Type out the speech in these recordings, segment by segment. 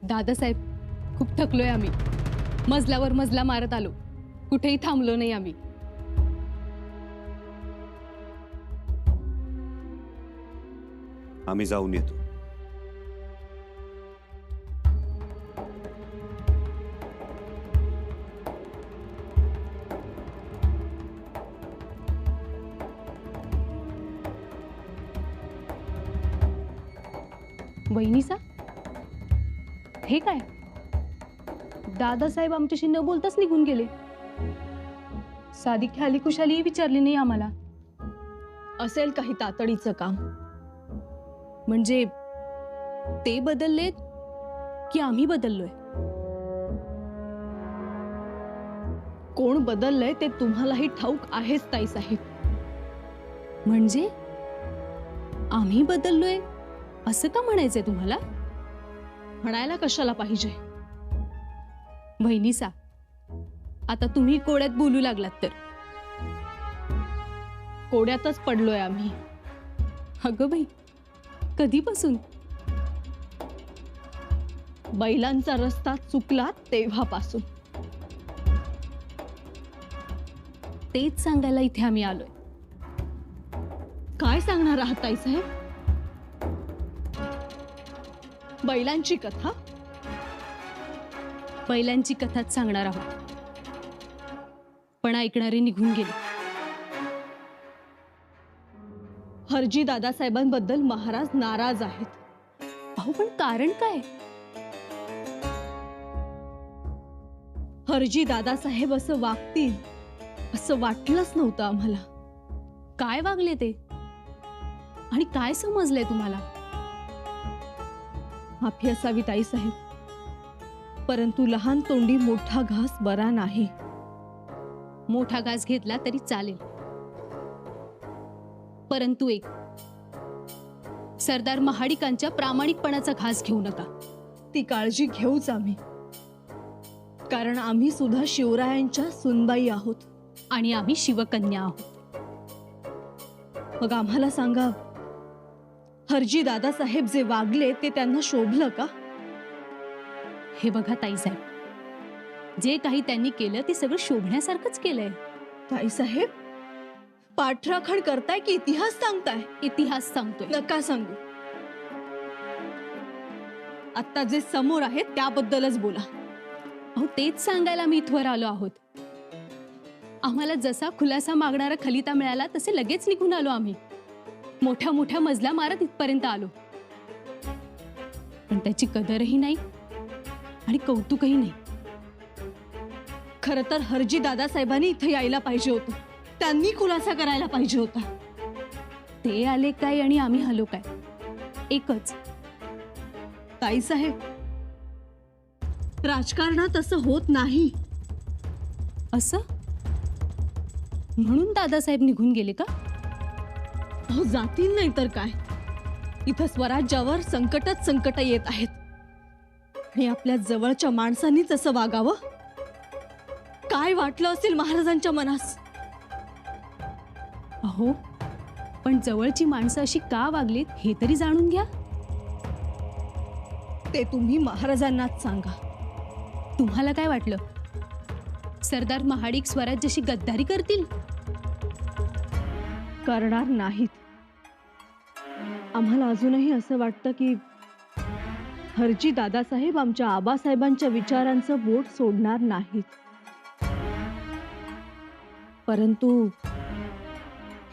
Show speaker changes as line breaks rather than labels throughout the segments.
दादासाहेब, खूप थकलोय आम्ही. मजल्यावर मजला मारत आलो, कुठेही थांबलो नाही आम्ही.
आम्ही जाऊन येतो.
वहिनीसा, हे काय? दादासाहेब आमच्याशी न बोलताच निघून गेले. साधी ख्याली खुशाली विचारली नाही आम्हाला.
असेल काही तातडीचं काम.
म्हणजे ते बदललेत की आम्ही बदललोय?
कोण बदललंय ते तुम्हालाही ठाऊक आहेच ताईसाहेब.
म्हणजे आम्ही बदललोय असं का म्हणायचंय तुम्हाला?
म्हणायला कशाला पाहिजे?
बहिणीसा, आता तुम्ही कोड्यात बोलू लागलात तर.
कोड्यातच पडलोय आम्ही.
अगं बाई, कधीपासून?
बैलांचा रस्ता चुकला तेव्हापासून.
तेच सांगायला इथे आम्ही आलोय.
काय सांगणार आहात ताईसाहेब? बैलांची कथा?
बैलांची कथाच सांगणार आहोत, पण ऐकणारे निघून गेले.
हरजी दादासाहेबांबद्दल महाराज नाराज आहेत.
अहो, पण कारण काय?
हरजी दादासाहेब असं वागतील असं वाटलंच नव्हतं आम्हाला.
काय वागले ते आणि काय समजलंय तुम्हाला?
माफी असावी ताईसाहेब, परंतु लहान तोंडी मोठा घास बरा नाही.
मोठा घास घेतला तरी चालेल, परंतु एक, सरदार महाडिकांच्या प्रामाणिकपणाचा घास घेऊ नका.
ती काळजी घेऊच आम्ही, कारण आम्ही सुद्धा शिवरायांच्या सुनबाई आहोत
आणि आम्ही शिवकन्या आहोत.
मग आम्हाला सांगा, हरजी दादासाहेब जे वागले ते त्यांना शोभलं का?
हे बघा ताईसाहेब, जे काही त्यांनी केलं ते सगळं शोभण्यासारखंच केलंय.
ताईसाहेब, पाठराखण करताय की इतिहास सांगताय?
इतिहास सांगतोय.
नका सांगू. आता जे समोर आहे त्याबद्दलच बोला.
अहो, तेच सांगायला मी इथवर आलो आहोत. आम्हाला जसा खुलासा मागणारा खलिता मिळाला तसे लगेच निघून आलो आम्ही. मोठ्या मोठ्या मजला मारत इथपर्यंत आलो, पण त्याची कदरही नाही आणि कौतुकही नाही.
खरं तर हरजी दादासाहेबांनी इथे यायला पाहिजे होतं. त्यांनी खुलासा करायला पाहिजे होता.
ते आले काय आणि आम्ही हलो काय, एकच.
ताईसाहेब, राजकारणात असं होत नाही.
असं म्हणून दादासाहेब निघून गेले का?
अहो, जातील नाही तर काय. इथं स्वराज्यावर संकटच संकट येत आहेत आणि आपल्या जवळच्या माणसांनीच असं वागावं? काय वाटलं असेल महाराजांच्या मनास?
अहो, पण जवळची माणसं अशी का वागलीत हे तरी जाणून घ्या.
ते तुम्ही महाराजांनाच सांगा.
तुम्हाला काय वाटलं, सरदार महाडिक स्वराज्याशी गद्दारी करतील?
करणार नाहीत. आम्हाला अजूनही असं वाटतं की हरजी दादासाहेब आमच्या आबासाहेबांच्या विचारांचं बोट सोडणार नाहीत. परंतु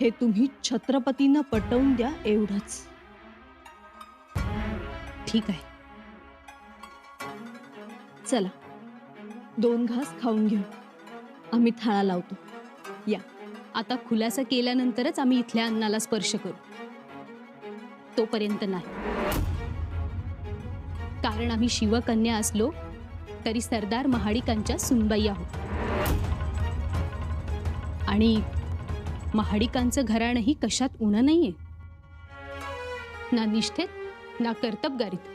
हे तुम्ही छत्रपतींना पटवून द्या, एवढंच.
ठीक आहे.
चला, 2 घास खाऊन घेऊ. आम्ही थाळा लावतो. या.
आता खुलासा केल्यानंतरच आम्ही इथल्या अन्नाला स्पर्श करू, तोपर्यंत नाही. कारण आम्ही शिवकन्या असलो तरी सरदार महाडिकांच्या सुनबाई आहोत आणि महाडिकांचं घराणंही कशात उणं नाहीये, ना निष्ठेत ना कर्तबगारीत.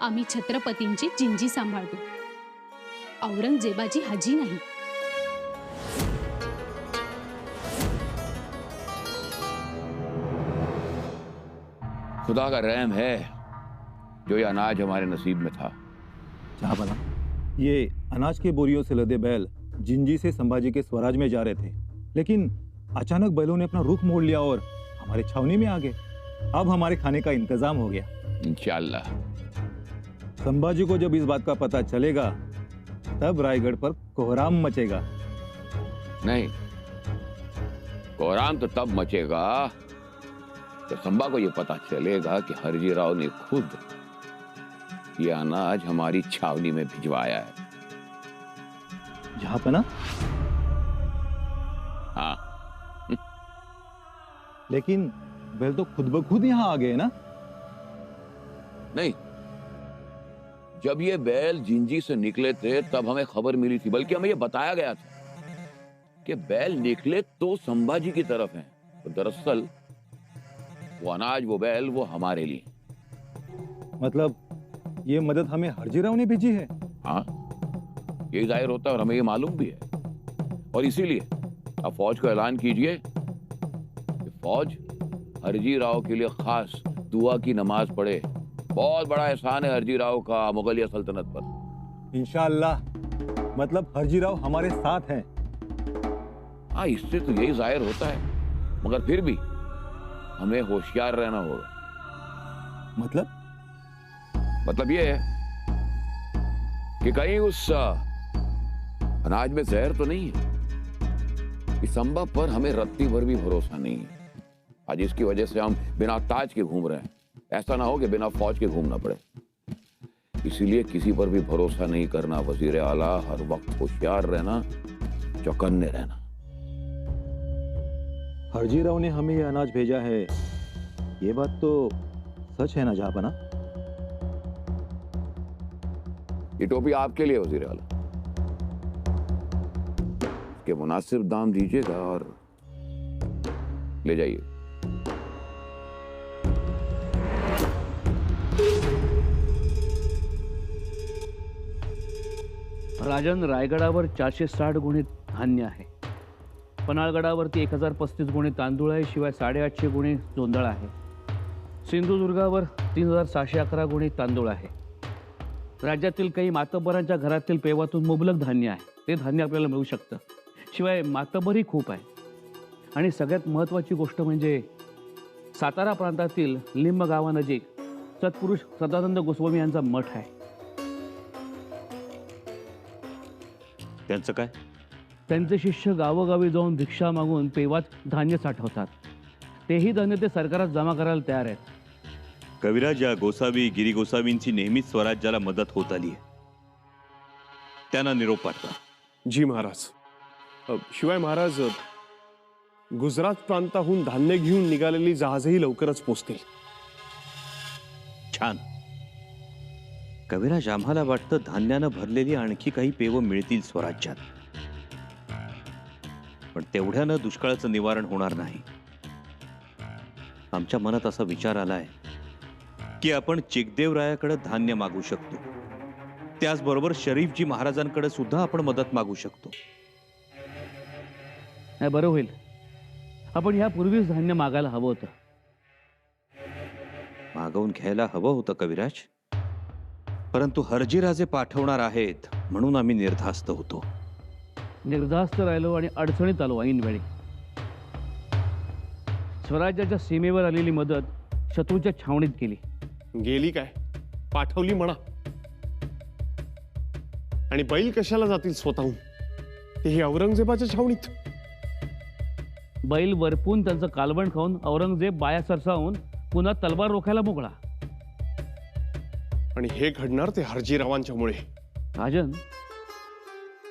आम्ही छत्रपतींची जिंजी सांभाळतो, औरंगजेबाची हाजी नाही.
खुदा का रहम है,
जो ये अनाज हमारे नसीब में था।
जहाँ बना ये अनाज के बोरियों से लदे बैल जिंजी से संभाजी के स्वराज में जा रहे थे, लेकिन अचानक बैलों ने अपना रुख मोड़ लिया और हमारे छावनी में आ गए। अब हमारे खाने का इंतजाम हो गया।
इंशाल्लाह।
संभाजी को जब इस बात का पता चलेगा तब रायगढ़ पर कोहराम मचेगा।
नहीं, कोहराम तो तब मचेगा जब संबा को यह पता चलेगा कि हरजी राव ने खुद ये अनाज हमारी छावनी में भिजवाया है।
जहाँ पना?
हाँ।
लेकिन बैल तो खुद ब खुद यहाँ आ गए ना?
नहीं, जब ये बैल जिंजी से निकले थे तब हमें खबर मिली थी, बल्कि हमें ये बताया गया था कि बैल निकले तो संभाजी की तरफ हैं। तो दरअसल वो अनाज, वो बैल, वो हमारे लिए।
मतलब ये मदद हमें हरजीराव ने भेजी है?
हाँ, यही जाहिर होता है और हमें ये मालूम भी है। और इसीलिए अब फौज को ऐलान कीजिए कि फौज हरजी राव के लिए खास दुआ की नमाज पढ़े। बहुत बड़ा एहसान है हरजी राव का मुगलिया सल्तनत पर।
इंशाअल्लाह, मतलब हरजीराव हमारे साथ हैं।
हाँ, इससे तो यही जाहिर होता है, मगर फिर भी हमें होशियार रहना होगा।
मतलब
ये है कि कहीं उस अनाज में जहर तो नहीं है। इस संभव पर हमें रत्ती भर भी भरोसा नहीं है। आज इसकी वजह से हम बिना ताज के घूम रहे हैं। ऐसा ना हो कि बिना फौज के घूमना पड़े। इसीलिए किसी पर भी भरोसा नहीं करना वजीर आला। हर वक्त होशियार रहना, चौकन्ने रहना।
हरजीराव ने हमें ये अनाज भेजा है, ये बात तो सच है ना जहाँपना?
ये टोपी आपके लिए वजीर आला। इसके मुनासिब दाम दीजिएगा और ले जाइए।
राजन, रायगडावर 460 गुणे धान्य आहे. पन्हाळगडावरती 1035 गुणे तांदूळ आहे. शिवाय 850 गुणे जोंधळ आहे. सिंधुदुर्गावर 3611 गुणे तांदूळ आहे. राज्यातील काही मातब्बरांच्या घरातील पेवातून मुबलक धान्य आहे. ते धान्य आपल्याला मिळू शकतं. शिवाय मातब्बरही खूप आहे. आणि सगळ्यात महत्त्वाची गोष्ट म्हणजे सातारा प्रांतातील लिंब गावानजीक सत्पुरुष सदानंद गोस्वामी यांचा मठ आहे.
त्यांचं काय?
त्यांचे शिष्य गावोगावी जाऊन भिक्षा मागून पेवात धान्य साठवतात. तेही धान्य ते सरकारात जमा करायला तयार आहेत.
कविराज, या गोसावी गिरी गोसावींची नेहमीच स्वराज्याला मदत होत आली आहे. त्यांना निरोप पाठवा.
जी महाराज. शिवाय महाराज, गुजरात प्रांताहून धान्य घेऊन निघालेली जहाजही लवकरच पोहोचतील.
छान. कविराज, आम्हाला वाटतं धान्यानं भरलेली आणखी काही पेव मिळतील स्वराज्यात. पण तेवढ्यानं दुष्काळाचं निवारण होणार नाही. आमच्या मनात असा विचार आलाय की आपण चिकदेवरायाकडे धान्य मागू शकतो. त्याचबरोबर शरीफजी महाराजांकडे सुद्धा आपण मदत मागू शकतो.
नाही, बरं होईल. आपण यापूर्वीच धान्य मागायला हवं होतं.
मागवून घ्यायला हवं होतं कविराज, परंतु हरजीराजे पाठवणार आहेत म्हणून आम्ही निर्धास्त होतो.
निर्धास्त राहिलो आणि अडचणीत आलो ऐनवेळी. स्वराज्याच्या सीमेवर आलेली मदत शत्रूच्या छावणीत गेली.
गेली काय, पाठवली म्हणा. आणि बैल कशाला जातील स्वतःहून, तेही औरंगजेबाच्या छावणीत.
बैल वरपून त्यांचं कालवण खाऊन औरंगजेब बाया सरसावून पुन्हा तलवार रोखायला मोकळा.
आणि हे घडणार ते हरजीरावांच्यामुळे.
राजन,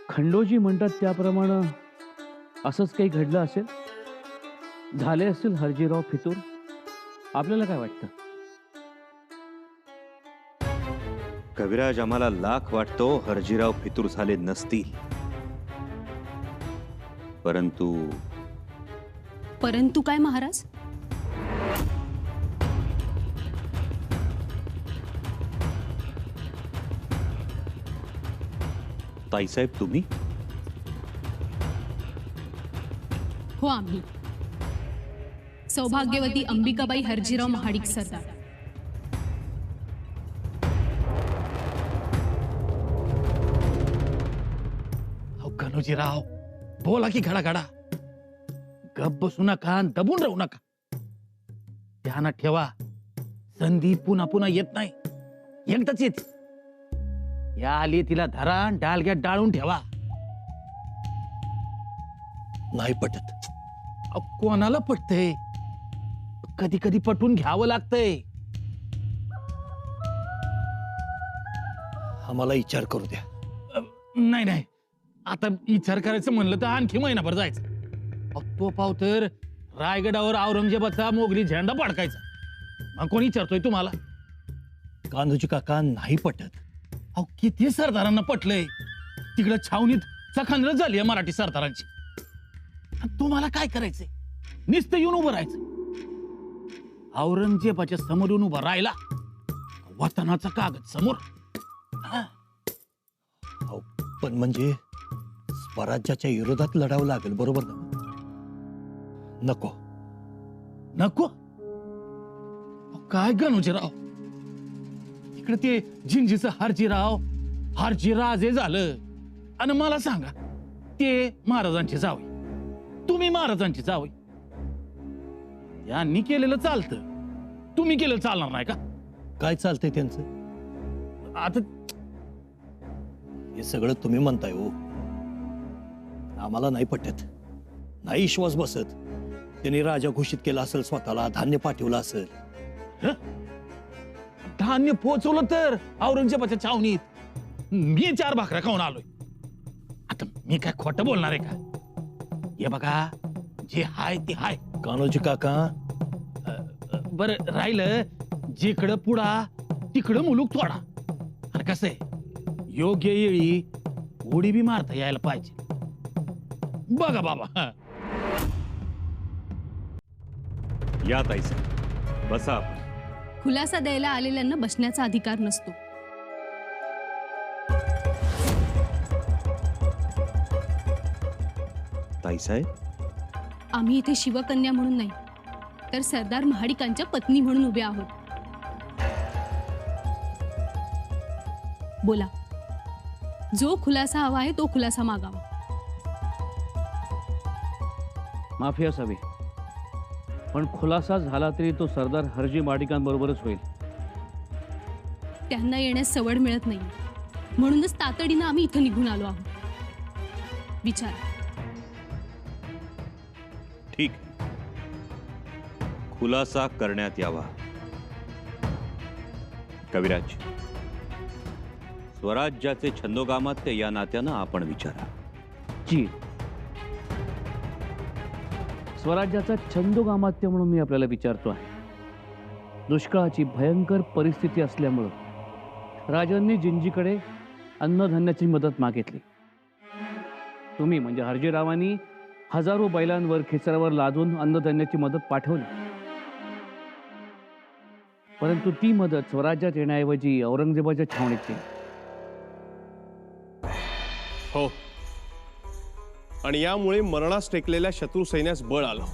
खंडोजी म्हणतात त्याप्रमाणे असंच काही घडलं असेल. झाले असतील हरजीराव फितूर. आपल्याला काय वाटतं?
कविराज, आम्हाला लाख वाटतो हरजीराव फितूर झाले नसतील.
परंतु काय महाराज?
ताईसाहेब, तुम्ही?
हो, आम्ही सौभाग्यवती अंबिकाबाई हरजीराव महाडिक सरदार.
कान्होजीराव, बोला की घडा घडा. गप बसू नका आणि दबून राहू नका. ध्यानात ठेवा, संधी पुन्हा पुन्हा येत नाही, एकदाच येते. या आली तिला धरा, डालग्यात डाळून ठेवा.
नाही पटत.
अहो, कोणाला पटतंय? कधी कधी पटवून घ्यावं लागतंय.
आम्हाला विचार करू द्या.
नाही नाही, आता विचार करायचं म्हणलं तर आणखी महिनाभर जायचं. अहो, तो पाव तर रायगडावर औरंगजेबाचा मोगली झेंडा फडकायचा. मग कोणी विचारतोय तुम्हाला?
कान्होजी काका नाही पटत.
अहो, किती सरदारांना पटलंय. तिकडं छावणीत चखंद्र झाली आहे मराठी सरदारांची. आणि तुम्हाला काय करायचंय? नुसतं येऊन उभं राहायचं. औरंगजेबाच्या समोर येऊन उभा राहिला, वतनाचा कागद समोर. हा.
अहो, पण म्हणजे स्वराज्याच्या विरोधात लढावं लागेल, बरोबर ना? नको.
नको. अहो, काय गणोजीराव, इकडे ते जिंजीचं हरजीराजे झालं आणि मला सांगा, ते महाराजांचे जावई, तुम्ही महाराजांचे जावई. यांनी केलेलं चालतं, तुम्ही केलेलं चालणार नाही का?
काय चालतंय त्यांचं?
आता
हे सगळं तुम्ही म्हणताय हो. आम्हाला नाही पटत, नाही विश्वास बसत. त्यांनी राजा घोषित केला असेल, स्वतःला धान्य पाठवलं असेल.
धान्य पोहोचवलं तर औरंगजेबाच्या छावणीत मी 4 भाकऱ्या खाऊन आलोय. आता मी काय खोटं बोलणार आहे का? हे बघा, जे हाय ते हाय.
कान्होजी काका,
बरं राहिलं, जिकडं पुढा तिकडं मुलूक थोडा. आणि कसं आहे, योग्य वेळी उडी बी मारता यायला पाहिजे. बघा बाबा.
या ताईसाहेब, बसा आपण.
खुलासा द्यायला आलेल्यांना बसण्याचा अधिकार नसतो.
ताईसाहेब,
आम्ही इथे शिवकन्या म्हणून नाही, तर सरदार महाडिकांच्या पत्नी म्हणून उभे आहोत. बोला, जो खुलासा हवा आहे तो खुलासा मागावा.
माफी असावी, पण खुलासा झाला तरी तो सरदार हरजी माडिकांबरोबरच होईल.
त्यांना येण्यास सवड मिळत नाही, म्हणूनच तातडीनं आम्ही इथं निघून आलो आहोत. विचार.
ठीक, खुलासा करण्यात यावा. कविराज, स्वराज्याचे छंदोगामात्य या नात्यानं आपण विचारा.
जी, स्वराज्याचा छंदोगामात्य म्हणून मी आपल्याला विचारतो आहे. दुष्काळाची भयंकर परिस्थिती असल्यामुळं राजांनी जिंजीकडे अन्नधान्याची मदत मागितली. तुम्ही म्हणजे हरजीरावांनी हजारो बैलांवर खेचरावर लादून अन्नधान्याची मदत पाठवली. परंतु ती मदत स्वराज्यात येण्याऐवजी औरंगजेबाच्या छावणीत गेली.
हो, आणि यामुळे मरणास टेकलेल्या शत्रू सैन्यास बळ आलं.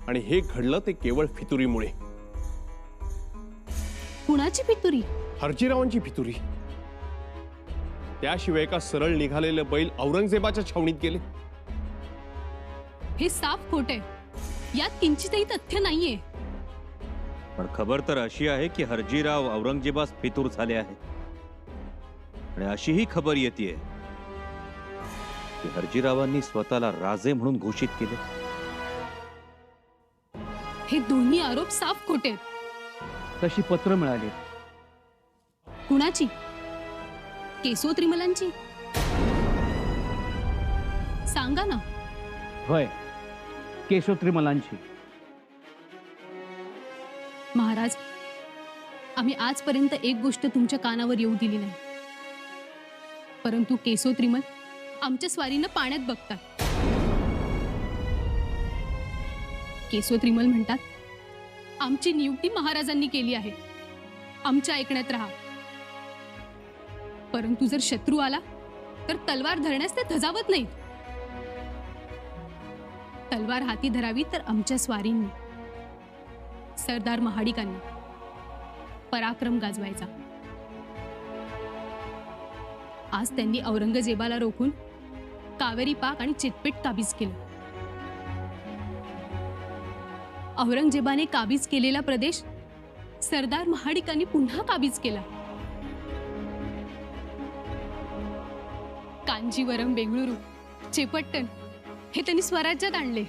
आणि हे घडलं ते केवळ फितुरीमुळे.
कुणाची पितुरी?
हरजीरावांची फितुरी. त्याशिवाय एका सरळ निघालेले बैल औरंगजेबाच्या छावणीत गेले.
हे साफ खोट आहे. यात किंचितही तथ्य नाहीये.
पण खबर तर अशी आहे की हरजीराव औरंगजेबास फितूर झाले आहेत. आणि अशीही खबर येते की हरजीरावांनी स्वतःला राजे म्हणून घोषित केले.
हे दोन्ही आरोप साफ खोटे आहेत.
तशी पत्र मिळाली.
कुणाची? केसो त्रिमलांची? सांगा ना.
होय, केशोत्रिमलांची.
महाराज, आम्ही आजपर्यंत एक गोष्ट तुमच्या कानावर येऊ दिली नाही, परंतु केसो त्रिमल आमच्या स्वारीनं पाण्यात बघतात. केसो त्रिमल म्हणतात, आमची नियुक्ती महाराजांनी केली आहे, आमच्या ऐकण्यात राहा. परंतु जर शत्रू आला तर तलवार धरण्यास ते धजावत नाहीत. तलवार हाती धरावी तर आमच्या स्वारींनी, सरदार महाडिकांनी पराक्रम गाजवायचा. आज त्यांनी औरंगजेबाला रोखून कावेरी पाक आणि चितपेट काबीज केलं. औरंगजेबाने काबीज केलेला प्रदेश सरदार महाडिकांनी पुन्हा काबीज केला. कांजीवरम, बेंगळुरू, चेपट्टण हे त्यांनी स्वराज्यात आणले.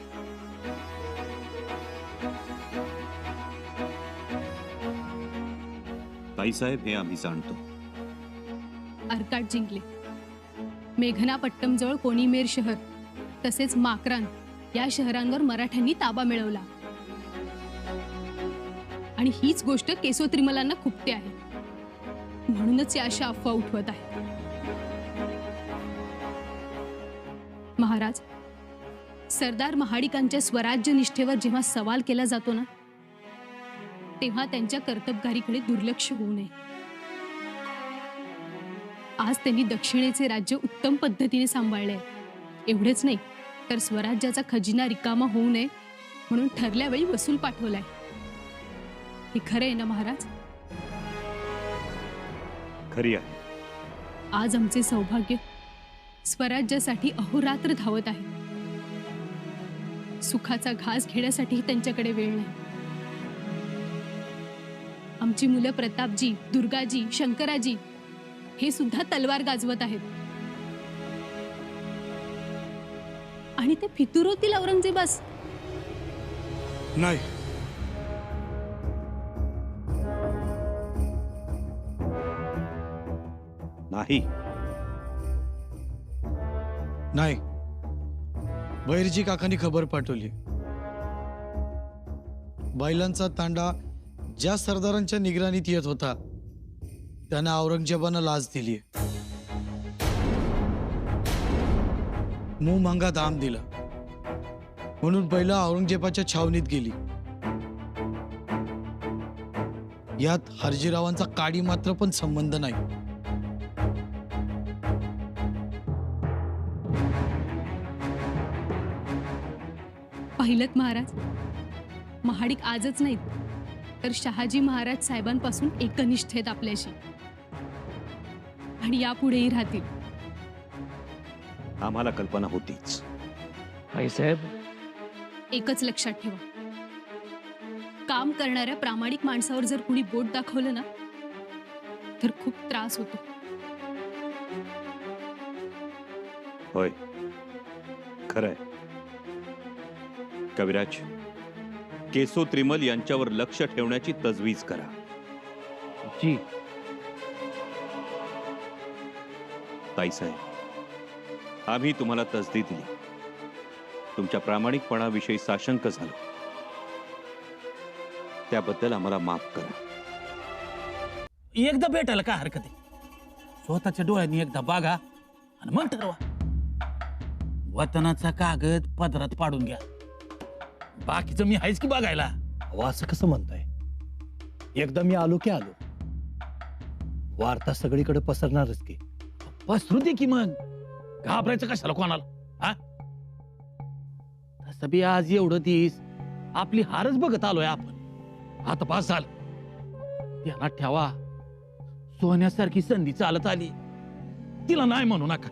ताईसाहेब, हे आम्ही जाणतो.
अर्काट जिंकले. मेघनापट्टम जवळ कोणीमेर शहर तसेच माकरान या शहरांवर मराठ्यांनी ताबा मिळवला. आणि हीच गोष्ट केसो त्रिमलांना खुपते आहे, म्हणूनच या अशा अफवा उठवत आहेत. महाराज, सरदार महाडिकांच्या स्वराज्य निष्ठेवर जेव्हा सवाल केला जातो ना, तेव्हा त्यांच्या कर्तबगारीकडे दुर्लक्ष होऊ नये. आज त्यांनी दक्षिणेचे राज्य उत्तम पद्धतीने सांभाळले. एवढेच नाही तर स्वराज्याचा खजिना रिकामा होऊ नये म्हणून ठरल्या वेळी वसूल पाठवलाय. हे खरं आहे ना महाराज?
खरी आहे.
आज आमचे सौभाग्य स्वराज्यासाठी अहोरात्र धावत आहे. सुखाचा घास घेण्यासाठी त्यांच्याकडे वेळ नाही. आमची मुलं प्रतापजी, दुर्गाजी, शंकराजी हे सुद्धा तलवार गाजवत आहेत. आणि ते फितूर होतील औरंगजेबास?
नाही,
नाही.
नाही. बैरजी काकांनी खबर पाठवली. बैलांचा तांडा ज्या सरदारांच्या निगराणीत येत होता त्यांना औरंगजेबानं लाच दिली. मुंह मांगा दाम दिला म्हणून बैल औरंगजेबाच्या छावणीत गेली. यात हरजीरावांचा काडी मात्र पण संबंध नाही.
पाहिलत महाराज, महाडिक आजच नाहीत तर शहाजी महाराज साहेबांपासून एकनिष्ठ आहेत आपल्याशी आणि यापुढेही राहतील.
आम्हाला कल्पना होतीच.
ताईसाहेब,
एकच लक्षात ठेवा, काम करणाऱ्या प्रामाणिक माणसावर जर कुणी बोट दाखवलं ना तर खूप त्रास होतो.
होय, खरंय. कविराज, केसो त्रिमल यांच्यावर लक्ष ठेवण्याची तजवीज करा.
जी.
ताईसाहेब, आम्ही तुम्हाला तसदी दिली. तुमच्या प्रामाणिकपणाविषयी साशंक झालो. त्याबद्दल आम्हाला माफ करा.
एकदा भेटायला काय हरकत आहे? स्वतःच्या डोळ्यांनी एकदा बघा आणि मग ठरवा. वतनाचा कागद पदरात पाडून घ्या. बाकीचं मी आहेच की बघायला.
अहो, असं कसं म्हणताय? एकदा मी आलो की आलो. वार्ता सगळीकडे पसरणारच की.
पसरू दे की मग. घाबरायचं कशाला कोणाला? हा, तसं बी आज एवढं दिस आपली हारच बघत आलोय आपण. आता पास झालं. त्याला ठेवा, सोन्यासारखी संधी चालत आली, तिला नाही म्हणू नका.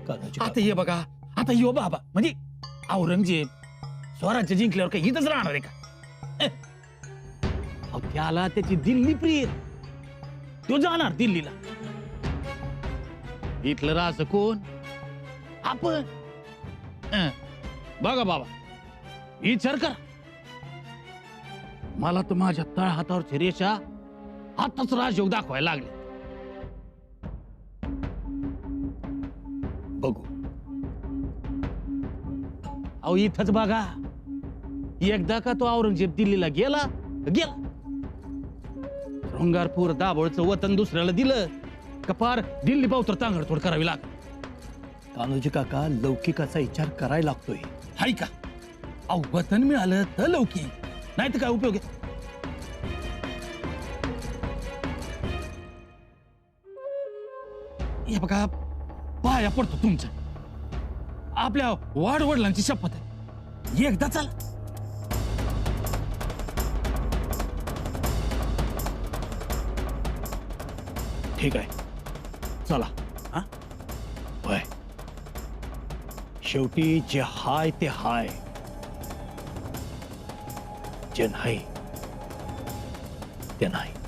कान्होजी
आता ये बघा, आता यो बाबा म्हणजे औरंगजेब स्वराज्य जिंकल्यावर काही इथंच राहणार आहे का? अहो, त्याला त्याची दिल्ली प्रिय, तो जाणार दिल्लीला. इथलं राज कोण? आपण. बघा बाबा, विचार करा. मला तर माझ्या तळ हातावरची रेषा आताच राजयोग दाखवायला लागले.
बघू.
अहो, इथंच बघा. एकदा का तो औरंगजेब दिल्लीला गेला गेला. शृंगारपूर दाभोळचं वतन दुसऱ्याला दिलं का पार दिल्ली पावतर तांगडतोड करावी लागली.
कान्होजी काका, लौकिकाचा विचार करायला लागतोय.
हाय का? अहो, वतन मिळालं तर लौकिक, नाही तर काय उपयोग आहे? हे बघा, पाया पडतो तुमच्या. आपल्या वाडवडिलांची शपथ आहे, एकदा चला.
ठीक आहे, चला.
हा?
होय. शेवटी जे हाय ते हाय, जे नाही ते नाही.